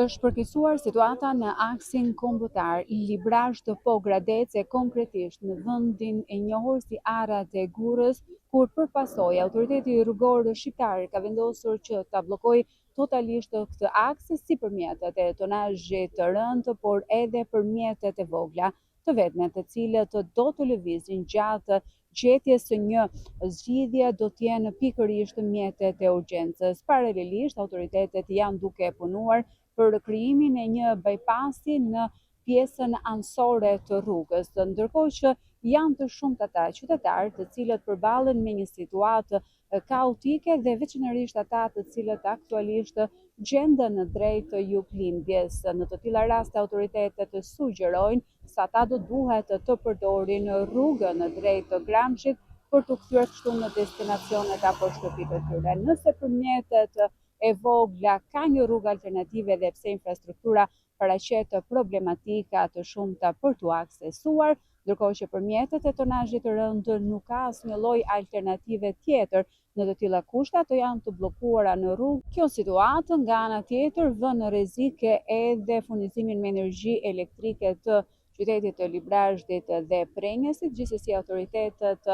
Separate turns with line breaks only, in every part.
Është përkeqësuar situata në aksin kombëtar Librazh të Pogradece konkretisht në vendin e njohur si Ara e Gurrës, kur përpasoj autoriteti rrugor shqiptar ka vendosur që ta bllokojë totalisht këtë aks si për mjetet e tonazhit të rënd, por edhe për mjetet e vogla të vetme, të cilët do të lëvizin gjatë gjetjes së një zgjidhje do të jenë pikërisht mjetet e urgjencës. Paralelisht, autoritetet janë duke punuar për krijimin e një bypassi në pjesën anësore të rrugës, ndërkohë që janë të shumtë ata qytetarë të cilët përballen me një situatë kaotike dhe veçanërisht ata të cilët aktualisht gjenden në drejt juglindjes. Në të tilla raste autoritetet sugjerojnë se ata do duhet të përdorin rrugën në drejt Gramshit për të kthyer kështu në destinacionet apo shtëpitë e tyre. Nëse për mjetet e vogla ka një rrugë alternative dhe pse infrastruktura paraqet problematika të shumta për t'u aksesuar, ndërkohë që për mjetet e tonazhit të rënd nuk ka asnjë lloj alternative tjetër. Në të tilla kushte ato janë të bllokuara në rrugë. Kjo situatë nga ana tjetër vën në rrezik edhe furnizimin me energji elektrike të qytetit të Librazhit dhe Prengesit. Gjithsesi autoritetet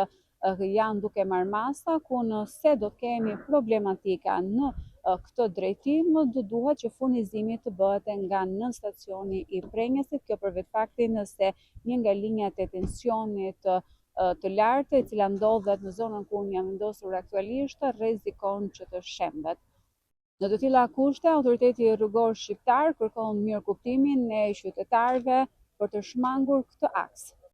janë duke marrë masa ku nëse do të kemi problematika në këtë drejtim, do duhet që furnizimi të bëhet nga nën stacioni i Prengesit. Kjo për vetë faktin se një nga linjat e tensionit të lartë, e cila ndodhet në zonën ku unë jam vendosur aktualisht, rrezikon që të shembet. Në të tilla kushte, autoriteti rrugor shqiptar kërkon mirëkuptimin e qytetarëve për të shmangur këtë aks.